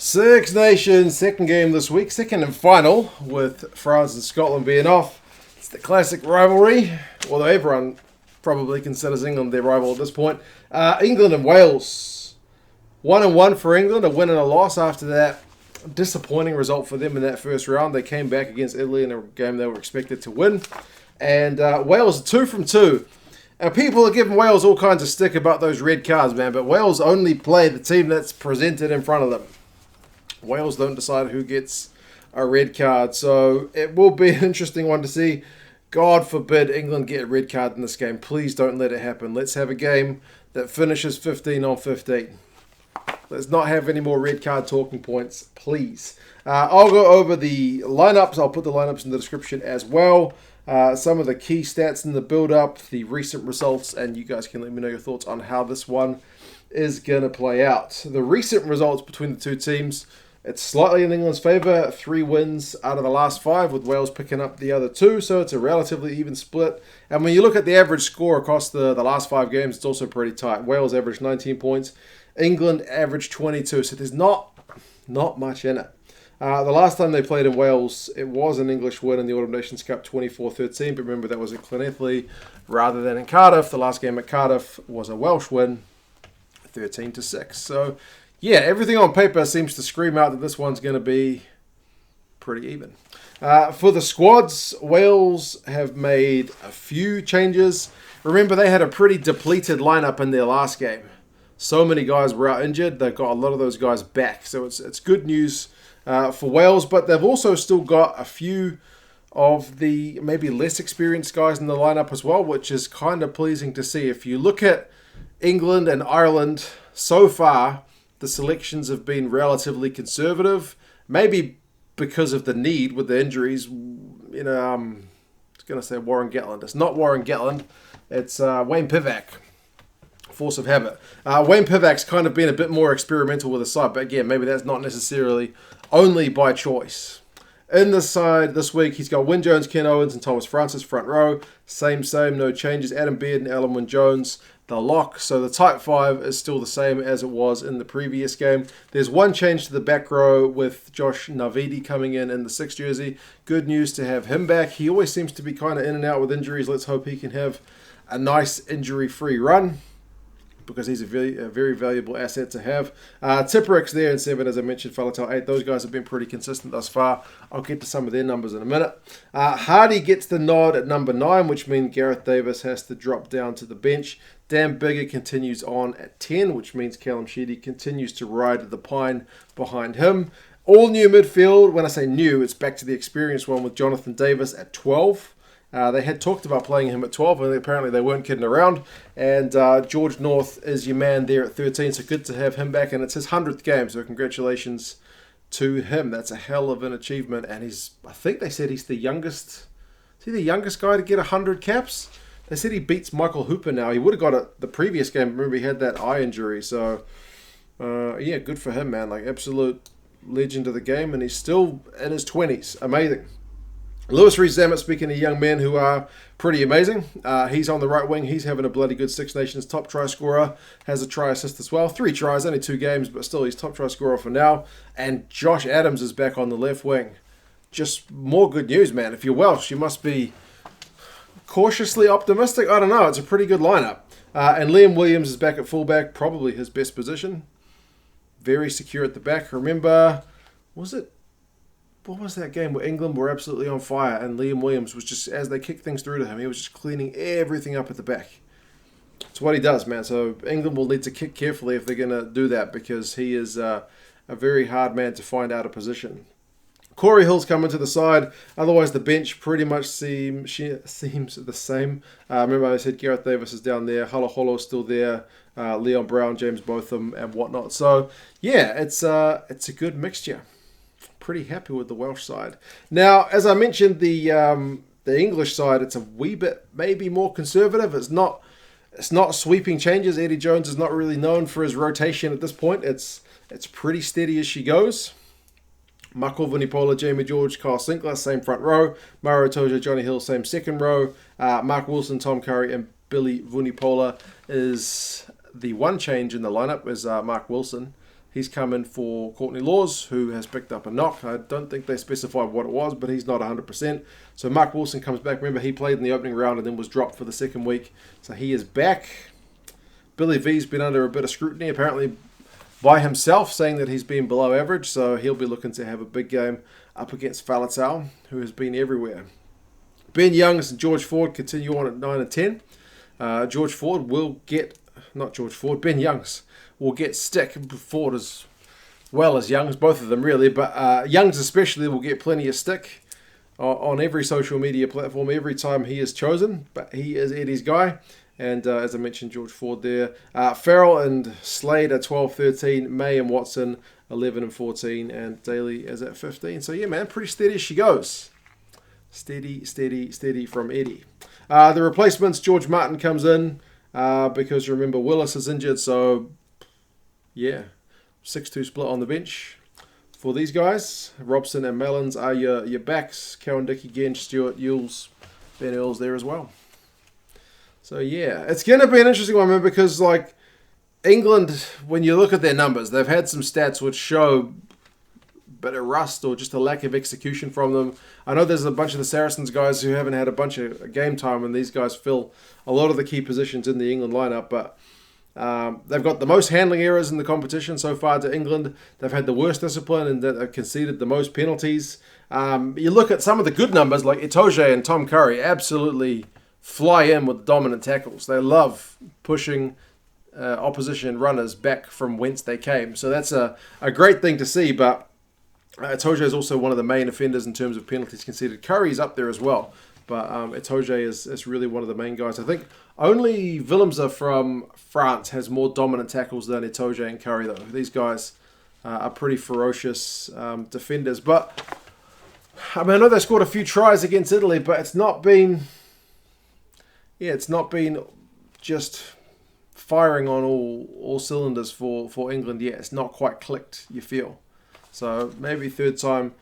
Six Nations, second game this week, second and final, with France and Scotland being off. It's the classic rivalry, although everyone probably considers England their rival at this point. England and Wales. 1-1 for England, a win and a loss after that disappointing result for them in that first round. They came back against Italy in a game they were expected to win. And Wales 2 from 2. And people are giving Wales all kinds of stick about those red cards, man, but Wales only play the team that's presented in front of them. Wales don't decide who gets a red card, so it will be an interesting one to see. God forbid England get a red card in this game. Please don't let it happen. Let's have a game that finishes 15-15. Let's not have any more red card talking points, please. I'll go over the lineups. I'll put the lineups in the description as well. Some of the key stats in the build-up, the recent results, and you guys can let me know your thoughts on how this one is going to play out. The recent results between the two teams, it's slightly in England's favour. 3 wins out of the last 5, with Wales picking up the other 2, so it's a relatively even split. And when you look at the average score across the last 5 games, it's also pretty tight. Wales averaged 19 points. England averaged 22, so there's not much in it. The last time they played in Wales, it was an English win in the Autumn Nations Cup 24-13, but remember that was at Llanelli rather than in Cardiff. The last game at Cardiff was a Welsh win, 13-6. So, yeah, everything on paper seems to scream out that this one's going to be pretty even. For the squads, Wales have made a few changes. Remember, they had a pretty depleted lineup in their last game. So many guys were out injured. They've got a lot of those guys back. So it's good news for Wales. But they've also still got a few of the maybe less experienced guys in the lineup as well, which is kind of pleasing to see. If you look at England and Ireland so far, the selections have been relatively conservative. Maybe because of the need with the injuries. I was going to say Warren Gatland. It's not Warren Gatland. It's Wayne Pivac. Force of habit. Wayne Pivac's kind of been a bit more experimental with the side, but again, maybe that's not necessarily only by choice. In the side this week, he's got Wyn Jones, Ken Owens, and Thomas Francis front row. Same, no changes. Adam Beard and Alun Wyn Jones, the lock. So the type 5 is still the same as it was in the previous game. There's one change to the back row with Josh Navidi coming in the 6th jersey. Good news to have him back. He always seems to be kind of in and out with injuries. Let's hope he can have a nice injury-free run, because he's a very valuable asset to have. Tipuric's there in 7, as I mentioned. Faletau 8. Those guys have been pretty consistent thus far. I'll get to some of their numbers in a minute. Hardy gets the nod at number 9, which means Gareth Davies has to drop down to the bench. Dan Biggar continues on at 10, which means Callum Sheedy continues to ride the pine behind him. All new midfield. When I say new, it's back to the experienced one with Jonathan Davies at 12. They had talked about playing him at 12, and apparently they weren't kidding around. And George North is your man there at 13, so good to have him back. And it's his 100th game, so congratulations to him. That's a hell of an achievement. And I think they said he's the youngest. Is he the youngest guy to get 100 caps? They said he beats Michael Hooper now. He would have got it the previous game. Remember, he had that eye injury. So, yeah, good for him, man. Like, absolute legend of the game. And he's still in his 20s. Amazing. Rees-Zammit, speaking of young men who are pretty amazing. He's on the right wing. He's having a bloody good Six Nations top try scorer. Has a try assist as well. 3 tries, only 2 games, but still he's top try scorer for now. And Josh Adams is back on the left wing. Just more good news, man. If you're Welsh, you must be cautiously optimistic. I don't know. It's a pretty good lineup. And Liam Williams is back at fullback, probably his best position. Very secure at the back. Remember, what was that game where England were absolutely on fire and Liam Williams was just, as they kicked things through to him, he was just cleaning everything up at the back. It's what he does, man. So England will need to kick carefully if they're going to do that, because he is a very hard man to find out of position. Cory Hill's coming to the side. Otherwise, the bench pretty much seems the same. Remember, I said Gareth Davies is down there. Halaholo is still there. Leon Brown, James Botham, and whatnot. So, yeah, it's a good mixture. Pretty happy with the Welsh side. Now, as I mentioned, the English side, it's a wee bit maybe more conservative. It's not sweeping changes. Eddie Jones is not really known for his rotation at this point. It's pretty steady as she goes. Mako, Vunipola, Jamie George, Kyle Sinckler, same front row. Maro, Itoje, Jonny Hill, same second row. Mark Wilson, Tom Curry, and Billy Vunipola is the one change in the lineup is Mark Wilson. He's come in for Courtney Laws, who has picked up a knock. I don't think they specified what it was, but he's not 100%. So Mark Wilson comes back. Remember, he played in the opening round and then was dropped for the second week. So he is back. Billy V's been under a bit of scrutiny, apparently by himself, saying that he's been below average. So he'll be looking to have a big game up against Faletau, who has been everywhere. Ben Youngs and George Ford continue on at 9 and 10. George Ford will get, not George Ford, Ben Youngs will get stick. Ford as well as Youngs, both of them really, but Youngs especially will get plenty of stick on every social media platform every time he is chosen, but he is Eddie's guy. And as I mentioned, George Ford there. Farrell and Slade are 12-13, May and Watson 11 and 14, and Daly is at 15. So yeah, man, pretty steady as she goes. Steady, steady, steady from Eddie. The replacements, George Martin comes in because remember Willis is injured, so yeah, 6-2 split on the bench for these guys. Robson and Mellons are your backs. Cowan-Dickie, Gench, Stewart, Yules, Ben Earls there as well. So yeah, it's going to be an interesting one, man, because like England, when you look at their numbers, they've had some stats which show a bit of rust or just a lack of execution from them. I know there's a bunch of the Saracens guys who haven't had a bunch of game time, and these guys fill a lot of the key positions in the England lineup, but they've got the most handling errors in the competition so far to England. They've had the worst discipline and they've conceded the most penalties. You look at some of the good numbers like Itoje and Tom Curry absolutely fly in with dominant tackles. They love pushing opposition runners back from whence they came. So that's a great thing to see, but Itoje is also one of the main offenders in terms of penalties conceded. Curry's up there as well, but Itoje is really one of the main guys. I think only Willemse from France has more dominant tackles than Itoje and Curry, though. These guys are pretty ferocious defenders. But, I mean, I know they scored a few tries against Italy, but it's not been just firing on all cylinders for England yet. It's not quite clicked, you feel. So maybe third time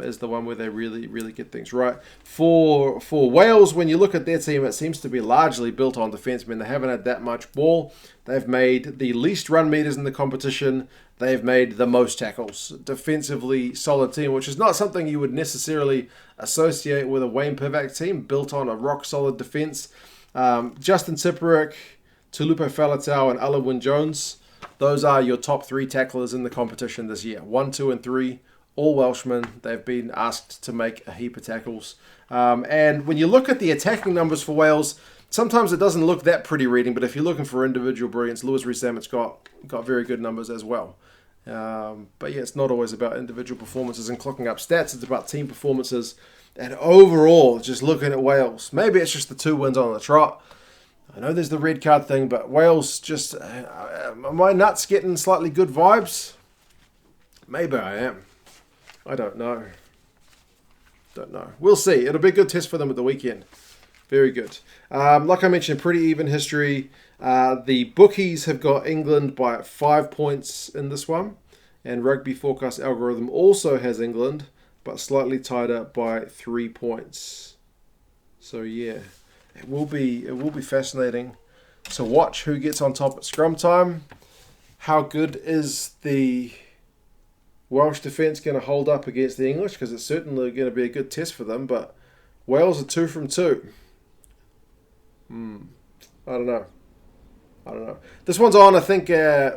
is the one where they really get things right. For Wales, when you look at their team, it seems to be largely built on defensemen. They haven't had that much ball. They've made the least run meters in the competition. They've made the most tackles. Defensively solid team, which is not something you would necessarily associate with a Wayne Pivac team built on a rock-solid defense. Justin Tipuric, Taulupe Faletau, and Alun Jones, those are your top three tacklers in the competition this year. 1, 2, and 3. All Welshmen. They've been asked to make a heap of tackles. And when you look at the attacking numbers for Wales, sometimes it doesn't look that pretty reading, but if you're looking for individual brilliance, Rees-Zammit's got very good numbers as well. But yeah, it's not always about individual performances and clocking up stats. It's about team performances. And overall, just looking at Wales, maybe it's just the 2 wins on the trot. I know there's the red card thing, but Wales just... am I nuts getting slightly good vibes? Maybe I am. I don't know. We'll see. It'll be a good test for them at the weekend. Very good. Like I mentioned, pretty even history. The bookies have got England by 5 points in this one. And Rugby Forecast Algorithm also has England, but slightly tighter by 3 points. So yeah, it will be fascinating to watch who gets on top at scrum time. How good is the Welsh defence going to hold up against the English? Because it's certainly going to be a good test for them. But Wales are 2 from 2. I don't know. This one's on, I think,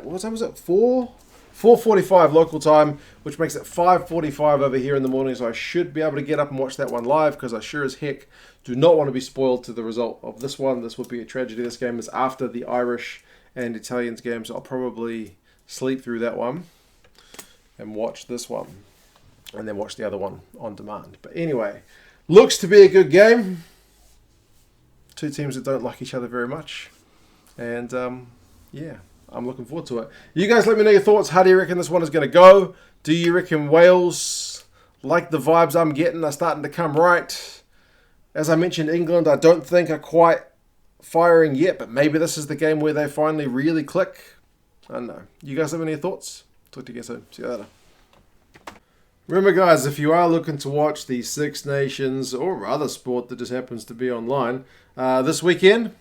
what time was it? 4:45 local time, which makes it 5:45 over here in the morning. So I should be able to get up and watch that one live, because I sure as heck do not want to be spoiled to the result of this one. This would be a tragedy. This game is after the Irish and Italians game, so I'll probably sleep through that one and watch this one, and then watch the other one on demand. But anyway, looks to be a good game. 2 teams that don't like each other very much. And yeah, I'm looking forward to it. You guys let me know your thoughts. How do you reckon this one is going to go? Do you reckon Wales, like the vibes I'm getting, are starting to come right? As I mentioned, England, I don't think are quite firing yet, but maybe this is the game where they finally really click. I don't know. You guys have any thoughts? Talk to you guys soon. See you later. Remember, guys, if you are looking to watch the Six Nations or other sport that just happens to be online, this weekend,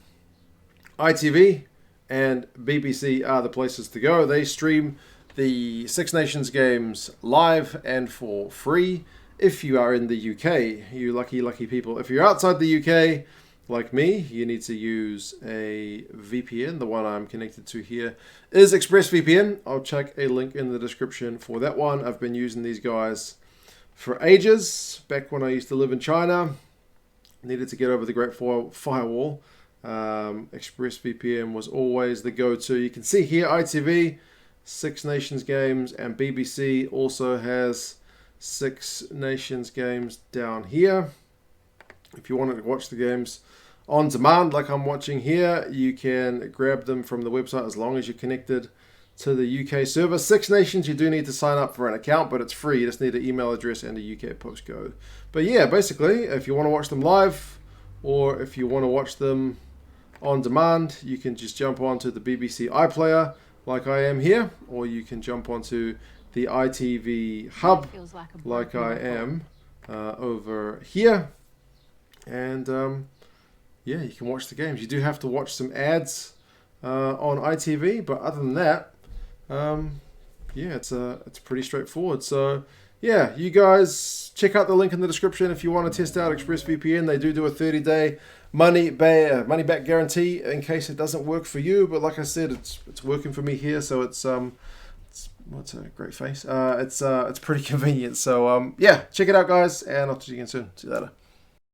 ITV and BBC are the places to go. They stream the Six Nations games live and for free if you are in the UK. You lucky people. If you're outside the UK, like me, you need to use a VPN. The one I'm connected to here is ExpressVPN. I'll check a link in the description for that one. I've been using these guys for ages. Back when I used to live in China, needed to get over the Great Firewall. ExpressVPN was always the go-to. You can see here ITV, Six Nations games, and BBC also has Six Nations games down here. If you wanted to watch the games on demand like I'm watching here, you can grab them from the website as long as you're connected to the UK server. Six Nations, you do need to sign up for an account, but it's free. You just need an email address and a UK postcode. But yeah, basically, if you want to watch them live or if you want to watch them on demand, you can just jump onto the BBC iPlayer like I am here, or you can jump onto the ITV hub like I am over here. And yeah, you can watch the games. You do have to watch some ads on ITV, but other than that, yeah, it's pretty straightforward. So yeah, you guys check out the link in the description if you want to test out ExpressVPN. They do a 30-day money back guarantee in case it doesn't work for you. But like I said, it's working for me here, so it's what's a great face. It's pretty convenient. So yeah, check it out, guys, and I'll talk to you again soon. See you later.